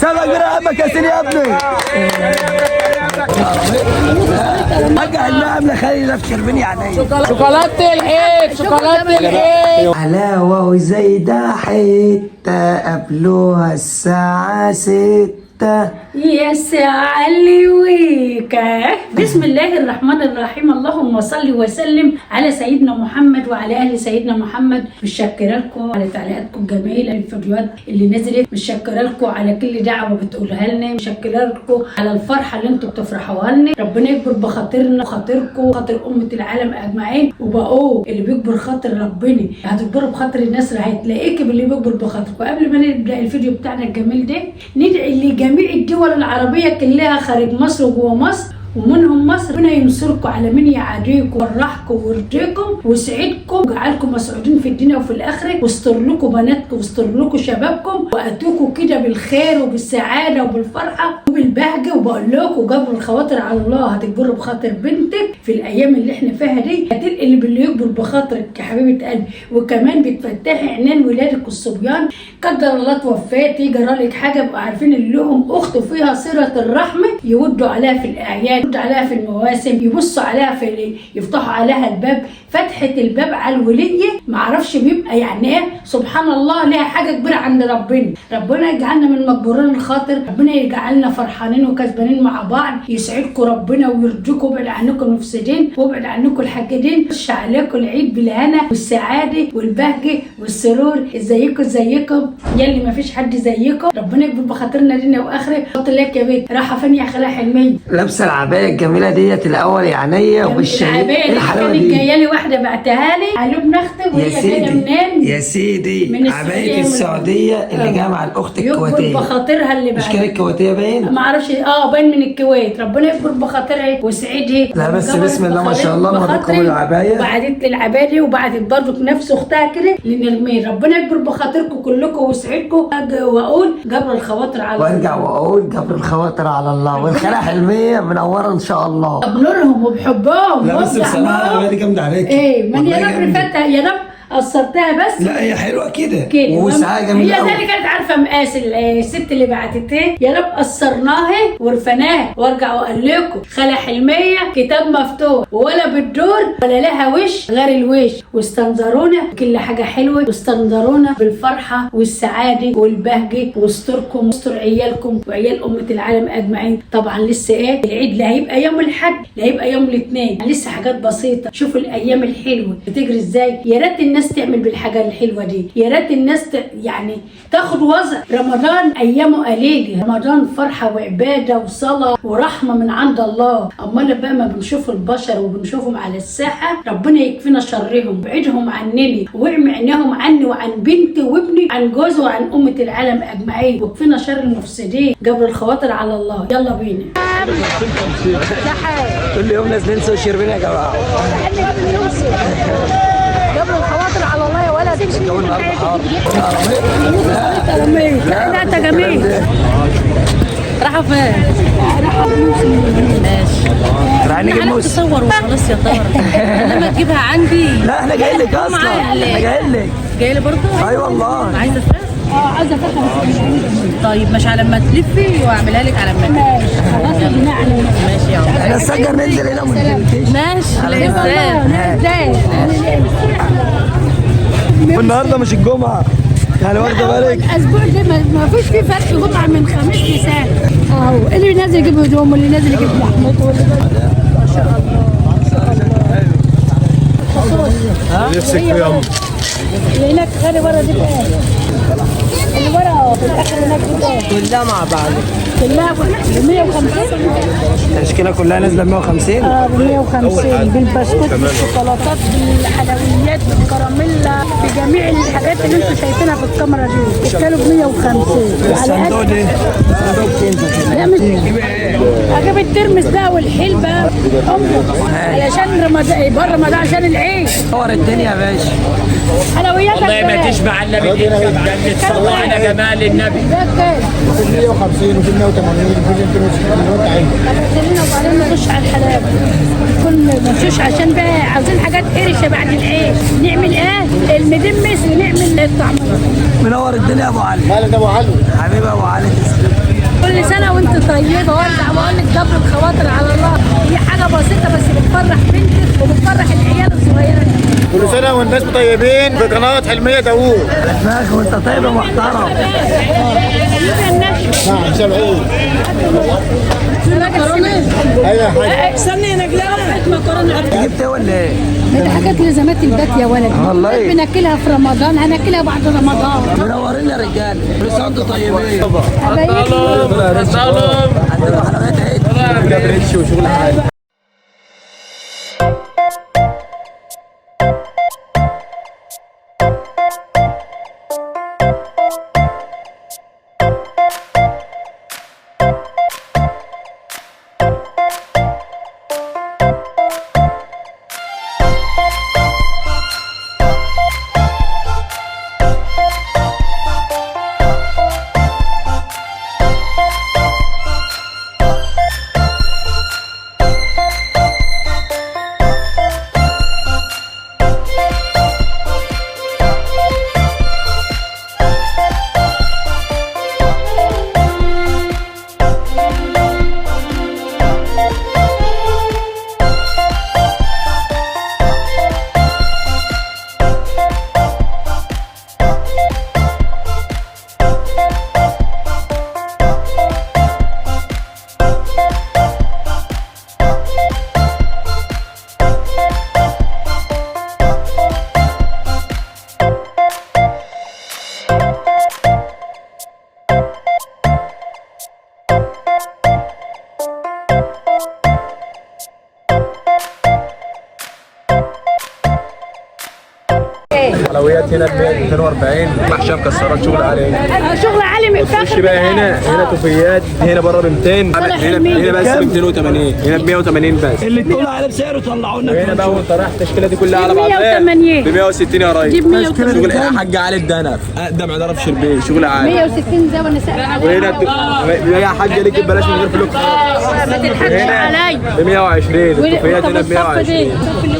سبق برقبك يا سيدي يا ابني. رجع النعم لخلي نفسي شربني عينيا. شوكولاتة العيد، شوكولاتة العيد. حلاوة وزايدة حتة قبلوها الساعة 6. يا سعلي ويكا. بسم الله الرحمن الرحيم. اللهم صل وسلم على سيدنا محمد وعلى اهل سيدنا محمد. متشكره لكم على تعليقاتكم الجميله، الفيديوهات اللي نزلت، متشكره لكم على كل دعوه بتقولها لنا، متشكره لكم على الفرحه اللي انتم بتفرحوها لنا. ربنا يكبر بخاطرنا وخاطركم وخاطر امه العالم اجمعين. وبقوا اللي بيكبر خاطر ربنا هتكبروا بخاطر الناس اللي هتلاقيك باللي بيكبر بخاطركم. قبل ما نبدا الفيديو بتاعنا الجميل ده، ندعي لجميع الدول العربية كلها خارج مصر وجوه مصر ومنهم مصر، ربنا ينصركم على من يعاديكم ويفرحكم ويرضيكم ويسعدكم ويجعلكم مسعودين في الدنيا وفي الاخره، ويستر لكم بناتكم ويستر لكم شبابكم واتوكم كده بالخير وبالسعاده وبالفرحه وبالبهجه. وبقول لكم جبروا الخواطر على الله، هتكبروا بخاطر بنتك في الايام اللي احنا فيها دي، هتنقل باللي يكبر بخاطرك يا حبيبه قلبي. وكمان بتفتحي عينين ولادك الصبيان، قدر الله توفاتي جرالك حاجه، بقوا عارفين اللي لهم اخت فيها صله الرحمه يودوا عليها في الاعياد، يردوا عليها في المواسم، يبصوا عليها في يفتحوا عليها الباب. فتحه الباب على الوليه معرفش بيبقى يعني ايه، سبحان الله، ليها حاجه كبيره عند ربنا. ربنا يجعلنا من مجبورين الخاطر، ربنا يجعلنا فرحانين وكسبانين مع بعض، يسعدكم ربنا ويرجوكم، ويبعد عنكم المفسدين ويبعد عنكم الحاقدين، يخش عليكم العيد بالهنا والسعاده والبهجه والسرور. ازيكم يلي ما فيش حد زيكم، ربنا يكبر بخاطرنا دنيا واخره. حط لك يا بيت رايحه فين يا خاله حلميه؟ لابسه العبايه الجميله ديت الاول يا عينيا وبالشهيد. العبايه اللي كانت جايه لي واحده بعتها لي على ابن اختي، وهي جايه منين؟ يا سيدي عبايه السعوديه اللي جايه مع الاخت الكويتيه. يكبر بخاطرها اللي مش كانت الكويتيه باين؟ ما اعرفش، باين من الكويت. ربنا يكبر بخاطرها ويسعدها. لا بس بسم الله ما شاء الله، مرتكم العبايه وبعدت لي العبايه دي، وبعدت برضه نفس اختها كده لنرمين. ربنا يكبر بخاطركم كلكم ويسعدكم. واقول جبر الخواطر على الله، وارجع واقول جبر الخواطر على الله. والخاله حلميه منوره ان شاء الله بنورهم وبحبهم. لا بس بصراحه العبايه دي جامده عليك. ايه من يا رب فتح يا رب قصرتها بس. لا هي حلوه كده ووسعها جميله هي ذلك كانت عارفه مقاس الست اللي بعتتها. يا رب قصرناها ورفناها. وارجع واقول لكم خاله حلميه كتاب مفتوح، ولا بتدور ولا لها وش غير الوش. واستنظرونا كل حاجه حلوه، واستنظرونا بالفرحه والسعاده والبهجه، واستركم واستر عيالكم وعيال امه العالم اجمعين. طبعا لسه العيد لا هيبقى يوم الاحد لا هيبقى يوم الاثنين، لسه حاجات بسيطه. شوفوا الايام الحلوه بتجري ازاي. يا ريت الناس تعمل بالحاجه الحلوه دي، يا ريت الناس يعني تاخد وضع رمضان. ايامه قليله، رمضان فرحه وعباده وصلاه ورحمه من عند الله. امال بقى ما بنشوف البشر وبنشوفهم على الساحه، ربنا يكفينا شرهم ويبعدهم عنني ويعمي عينيهم عني وعن بنتي وابني عن جوزي وعن امه العالم اجمعين، ويكفينا شر المفسدين. جبر الخواطر على الله. يلا بينا. كل يوم نازلين سوشيال ميديا يا جماعه. جبر الخواطر على الله يا ولد. الجو النهارده حار. لا جميل. راحوا فين؟ راحوا ماشي. رايحين نجيب موس. تصور وخلاص يا طارق. لما تجيبها عندي. لا احنا جايين لك اصلا. احنا جايين لك. جاي لي برضه؟ اي والله. عايزه فراخ؟ عايزه فراخ. طيب مش على ما تلفي واعملها لك على ما. ماشي خلاص ماشي يا عم. احنا السجر ننزل هنا وما ننزلش. ماشي ازاي؟ والنهارده مش الجمعه يعني، واخده بالك؟ الاسبوع ده ما فيش فيه فرق جمعه من خميس لسبت. اهو اللي نازل يجيب هدوم واللي نازل يجيب لحمته ما شاء الله. نفسك في يا ام اللي هناك غالي ورا دي بقى، اللي ورا في الاخر هناك دي كلها مع بعض. كلها ب 150. التشكيله كلها نازله ب 150. ب 150 بالبسكوت بالشوكولاتات بالحلويات بالكراميلا بجميع الحاجات اللي انتم شايفينها في الكاميرا دي. الكيلو ب 150. الصندوق ده صندوق كنزه. لا مش اجيب الترمس بقى والحلبه علشان رمضان، بره رمضان عشان العيد. صور الدنيا يا باشا. حلويات والله ما تشبع الا بالنبي. صلوا على جمال النبي. في 150 وفي 180 وفي 260. خلينا وبعدين نخش على الحلاوه. كل ما نمشيش عشان بقى عاوزين حاجات قرشه بعد العيد. نعمل المدمس ونعمل الطعميه. منور الدنيا يا ابو علي. مالك يا ابو علي؟ حبيبي ابو علي تسلم. طيبه وارجع واقول لك جبر الخواطر على الله، هي حاجه بسيطه بس بتفرح بنتك وبتفرح العيال الصغيره دي. كل سنه والناس طيبين في قناه حلميه داوود. دماغك وانت طيب ومحترم. نعم سامعين. ايوه يا حاج. استني يا نجلاء. جبت ولا ايه؟ دي حاجات لزمات البيت يا ولد. والله. بناكلها في رمضان، هناكلها بعد رمضان. منورين يا رجاله، كل سنه وانتم طيبين. عندنا حلويات عيد. بريتش وشغل عالي. حلويات هنا ب 240 محشيه مكسرات شغل عالي هنا. شغل عالي خش بقى هنا توفيات هنا بره ب 200 هنا بس ب 280 هنا ب 180 بس اللي تقول على بسعره طلعوا لنا. وهنا بقى وانت رايح التشكيله دي كلها على بعضها 180 ب 160 يا ريس. جيب 180 شغل حاج علي الدنف اقدم عذاره في شربين شغل عالي 160 زي وانا سائل وهنا يا حاجه ليك ببلاش من غير فلوس ما تضحكش عليا ب 120 التوفيات هنا ب 120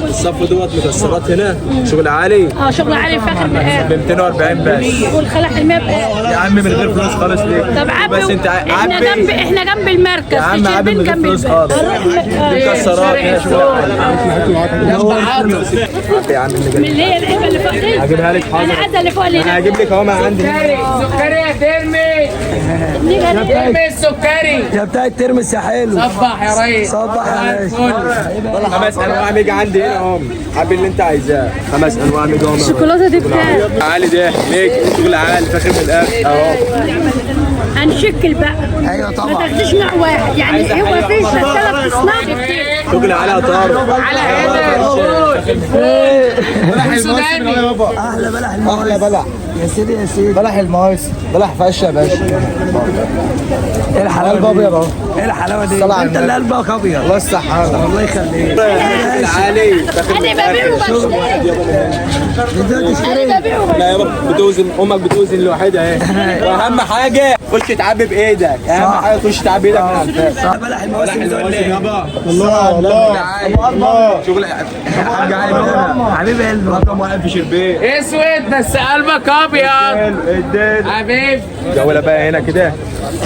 الصف دوت مكسرات هنا شغل عالي شغل عالي فاخر ب 240 بس والخلا حلميه يا عم من غير فلوس خالص ليه؟ طب عبي بس انت احنا جنب المركز يا عم عبي من غير فلوس خالص مكسرات هنا شغل عالي يا عم من اللي هي العلبه اللي فوق دي هجيبها لك حاضر انا عايزه اللي فوق اللي انا هجيب لك اهو ما عندي سكري يا ترمي ترمي السكري يا بتاع الترمس يا حلو. صبح يا ريس صبح يا باشا. 5 انواع ميجا عندي هنا اهم حابب اللي انت عايزاه 5 انواع ميجا اهم الشوكولاته دي بكام؟ عالي ده ميجا شغل عالي فاخر من الاخر اهو هنشكل بقى ايوه ما طبعا. تاخديش نوع واحد يعني هو في 3 اصناف شغل عالي اطار على هنا السوداني احلى بلح احلى بلح يا سيدي يا سيدي. بلح المايس بلح فشه يا باشا. ايه الحلاوه قلب ابيض اهو. ايه الحلاوه دي؟ الصلاة على انت اللي قلبك ابيض. الله يصحى الله يخليك. عالي فاخر من انا ببيعه بشتري انا ببيعه لا يابا بتوزن امك بتوزن لوحدها اهي واهم حاجه خش تعبي بايدك اهم حاجه تخش تعبي بايدك من الفاس بلح المواسم دول يابا الله الله شغل حاج علي بقى حبيب قلبي. رقم واحد في شربين اسود بس قلبك ابيض حبيبي جولة بقى هنا كده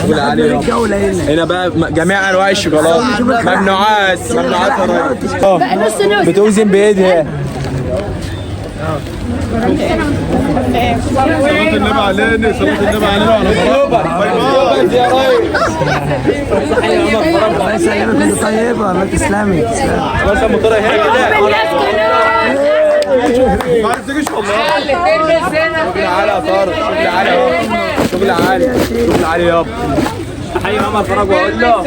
شغل عالي يابا. الجوله هنا. هنا بقى جميع انواع الشوكولاته ممنوعات يا ريس بقى نص نص بتوزن بايدها صلاة النبي علينا صلاة النبي علينا على يا ريس الله يسلمك انت طيبه. الله تسلمي. خلاص المطره هنا ما عرفتكش والله. اللي تلبس هنا شغل عالي يا طارق شغل عالي اهو شغل عالي شغل عالي يابا حي ماما فرج واقول له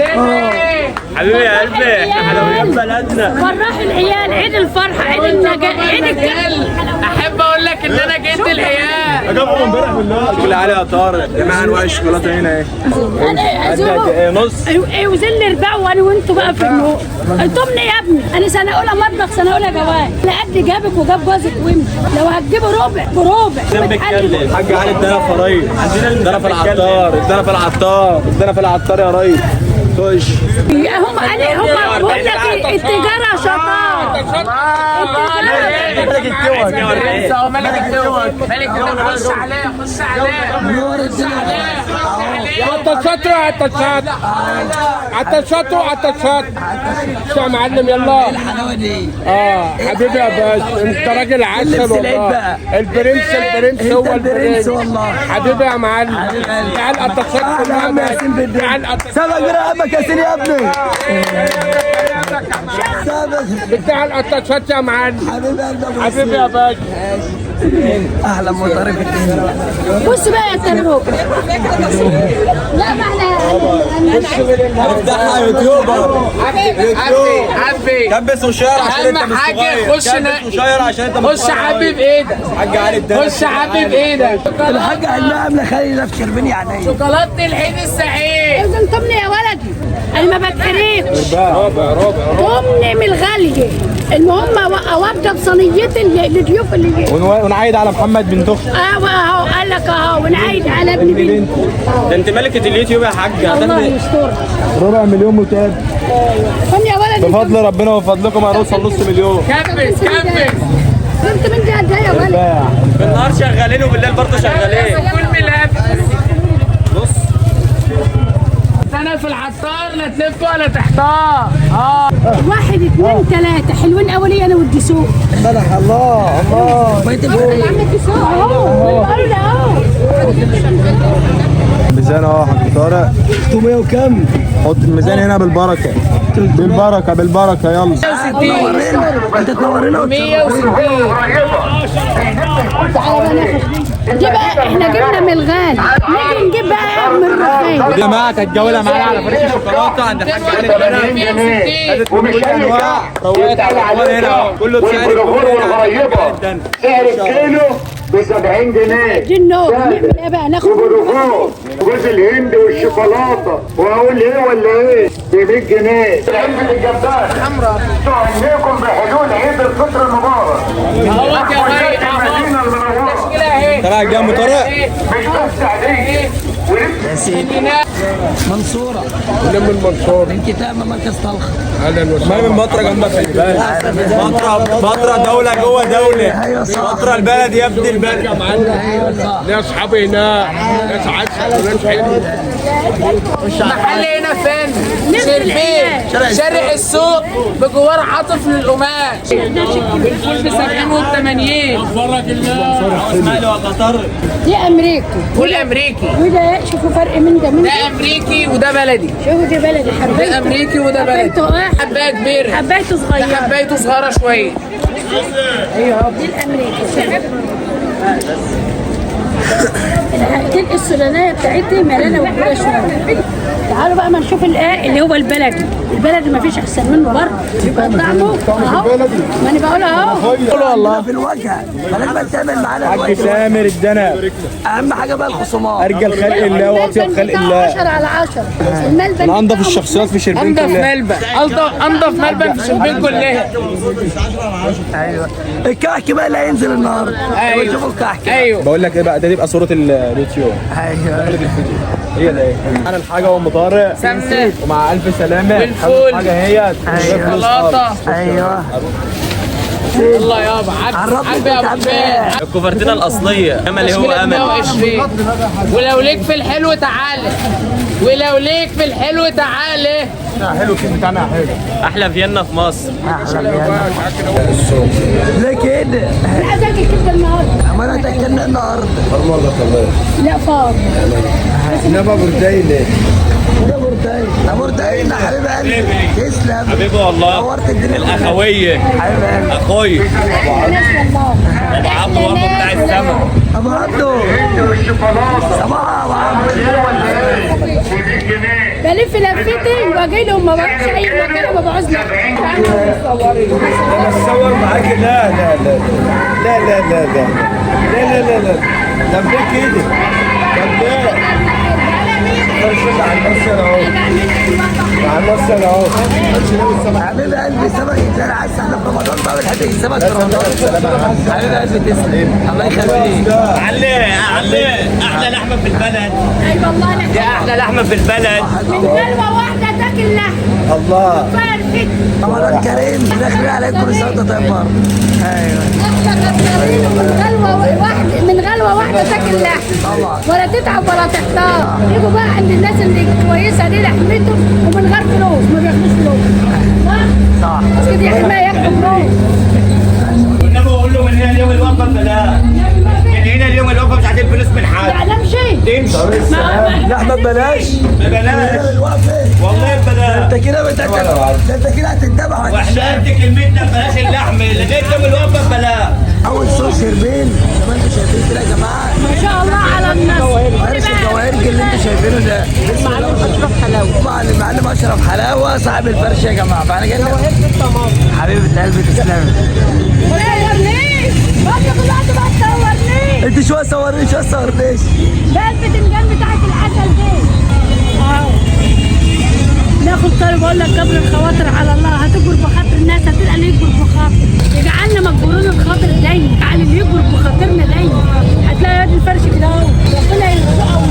حبيبي يا قلبي حلويات بلدنا فرح العيال عيد الفرحه عيد النجاح عيد الجد احب اقول لك ان انا جيت العيال اجابهم امبارح بالله. شغل عالي يا طارق جميع انواع الشوكولاته هنا اهي انا قد قد ايه نص وزل اربعوا وانا وانتوا بقى في النور انتمني يا ابني انا سنه اولى مطبخ سنه اولى جواز لا قد جابك وجاب جوزك وامشي لو هتجيبوا ربع بربع بتحلل حاج علي ادانا فريق عندنا ادانا في العطار ادانا في العطار ادانا في العطار يا ريس هم بقول لك التجاره شطاره. ملك الدول ملك الدول ملك الدول. خش عليه خش عليه خش عليه. عالتاتشات عالتاتشات عالتاتشات وعالتاتشات. يا معلم يلا. الحلاوه دي حبيبي يا باشا انت راجل عسل والله. البرنس هو البرنس والله. حبيبي يا معلم. تعال التاتشات كلها. تعال سبق رقبك يا سيدي يا ابني. بتاع التاتشات يا معلم. حبيبي قلبك. حبيبي يا باشا. احلى موتور في الدنيا. بص بقى يا تروق. لا ما احنا افتحها يوتيوبر. حبي كبس وشير عشان انت اهم مش حاجه صغير. خش وشير عشان انت مش خش حبي بايدك. حاج علي الدنيا. خش حبي بايدك. الحاج علمها عامله خالي لف شربني عينيا. شوكولاته العيد السعيد. لازم تمني يا ولدي. انا ما بتكرهش. رابع تمني من الغاليه. المهم اوضب صينيتي للضيوف اللي جاي. ونعيد على محمد بن تخ. اهو قال لك اهو ونعيد على ابن بنتي. ده انت ملكة اليوتيوب يا حاجة. الله يستر. ربع مليون متابع فن يا ولدي. بفضل ربنا وفضلكم هنوصل نص مليون. كبس انت من دي قد ايه يا ولد؟ بالنهار شغالين وبالليل برضه شغالين. كل ملف. انا في العطار لا تلف ولا تحتار. 1 2 3 حلوين اولي انا والدسوق. فتح الله الله. يا عم الدسوق اهو. اهو. الميزان اهو يا حاج طارق. 600 وكم؟ حط الميزان هنا بالبركة. بالبركة يلا. انت تنورنا 160. دي بقى احنا جبنا من الغالي. نيجي نجيب بقى من الرخيص. يا جماعة تتجولة معانا على فريق الشوكولاتة عند الحاج علي الدنيا. كل انواع روات هنا كله بسعر والغريبة. سعر الكيلو ب 70 جنيه. دي النوم. نعمل ايه بقى؟ ناخد وبرفوف جوز الهند والشوكولاتة وأقول إيه ولا إيه؟ ب 100 جنيه. علبة الجبار حمراء تهنيكم بحلول عيد الفطر المبارك. اهوت يا رايق المدينة المنورة. تشكيله اهي. تبع الجنب طارق. مش بس عادية ولبس منصوره من المنصور. من كتاب مركز طلخ. ما من مطرة جنبك خلي بالك. مطرة دولة جوه دولة. ايوه صح. مطرة البلد يا ابني البلد. ايوه صح. ليا اصحابي هناك. ناس عسل وناس حلوة. المحل هنا فين؟ شربين شارع السوق بجوار عاطف للقماش. الفول ب 70 وب 80. بارك الله. اسمعني ولا طارق. دي امريكي. فول امريكي. وده شوفوا فرق من ده من ده امريكي وده بلدي. شوفوا دي بلدي حبيته. ده امريكي وده بلدي. حبيته ايه؟ حبايه كبيره. حبيته ده صغيره. حبايته صغيره شويه. ايوه دي الامريكي. الحاجتين السودانيه بتاعتي ملانه وكبيره شويه. تعالوا بقى ما نشوف الايه اللي هو البلدي. البلدي ما فيش احسن منه برضه. يبقى طعمه اهو. ما انا بقول اهو. والله في الوجه فلازم تعمل معانا حاج الوجه. سامر الدنب. اهم حاجه بقى الخصومات. ارجل خلق الله واطيب خلق الله. 10 على 10. الملبن من انضف الشخصيات في شربين انضف كلها. ملبن. انضف ملبن في شربين كلها. ايوه الكحك بقى اللي هينزل النهارده. ايوه. شوفوا الكحك. ايوه. بقول لك ايه بقى ده تبقى صورة اليوتيوب. ايوه هي ده ايه؟ انا الحاجة ام طارق سمنه ومع الف سلامة. والفول. حاجة هي شوكولاته. ايوه الله يابا عبي يا ابو فين. الكوفرتينا الاصلية كما اللي هو تشكيلة امل. 120. ولو ليك في الحلو تعالى. ولو ليك في الحلو تعالى. حلو الكيس بتاعنا حلو. احلى فيينا في مصر. ليه كده؟ انا عايز اكل كبده النهارده. ما انا تاكلنا النهارده. لا فار. نبا بردايلة. مرتين يا حبيب قلبي. تسلم حبيبي والله. نورت الدنيا. الاخوية. حبيب قلبي. اخوي. ابو عبد الله بتاع السما. ابو عبده. صباح ابو عبده. بلف لفتي واجي لهم ما بروحش اي مكان ما بعوز اتصور معاك. لا لا لا لا لا لا لا لا لا لا لا طب ليه كده؟ طب ليه؟ على النص اهو. على النص اهو. حبيب قلبي سمك الزرع عايز احنا في رمضان بقى بنحب السمك في رمضان. حبيب قلبي تسلم الله يخليك. احلى لحمه في البلد. اي والله انا دي احلى لحمه في البلد. من كلمه واحده تاكل تاكل لحم الله. فرفت. رمضان كريم داخلين عليك كل سنه وانت طيب برضه. ايوه احنا غسالين من غلوه واحده تاكل لحم طبعا. ولا تتعب ولا تحتار. يجوا بقى عند الناس اللي كويسه دي لحمتهم ومن غير فلوس، ما بياخدوش فلوس. صح. بس كده يا اخي ما ياخدوا فلوس. والنبي بقول له من هنا اليوم الوقفه ببلاش. من هنا اليوم الوقفه مش عايزين فلوس من حد. يعني امشي. تمشي. لحمه ببلاش. ببلاش. والله ببلاش. انت كده انت كده هتتبع. واحنا قد كلمتنا ببلاش اللحم لغايه يوم الوقفه ببلاش. اول سوق شربين زي ما انتم شايفين كده يا جماعه. ما شاء الله على الناس. فرش الجواهرج اللي انتم شايفينه ده المعلم اشرف حلاوه. طبعا المعلم اشرف حلاوه صاحب الفرش يا جماعه. فاحنا جايين حبيبه قلبي تسلمي. يا ابني ما طلعت ما تصورنيش. انت شويه صورني شويه صورنيش. ده البتنجان بتاعت العسل دي. ناخد طالب اقول لك جبر الخواطر على الله. هتجبر بخاطر الناس هتلقى اللي يجبر بخاطر. يجعلنا مجبورين الخاطر دايما. يجعل اللي يجبر بخاطرنا دايما. هتلاقي يد الفرش كده اهو. ربنا يرزقه.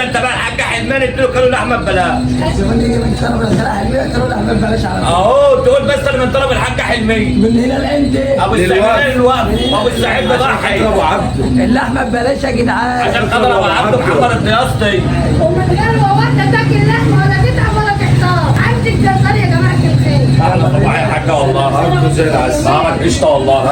انت بقى الحاج حلمان اديله كيلو لحمه ببلاش. زمان يجي من طلب الخلاء حلميه كانوا لحمه ببلاش على اهو تقول بس انا من طلب الحاج حلمي. من هنا لانت ابو السعيد الوقت ابو السعيد بضحي. ابو عبده. اللحمه ببلاش يا جدعان. عشان خاطر ابو عبده محمد الدياسطي. ومن غير واحده تاكل لحمه ولا تتعب ولا تحتار. عندك جزار يا جماعه الخير. اهلا طبعا يا حاجه والله. عبده زي العسل. قشطه والله.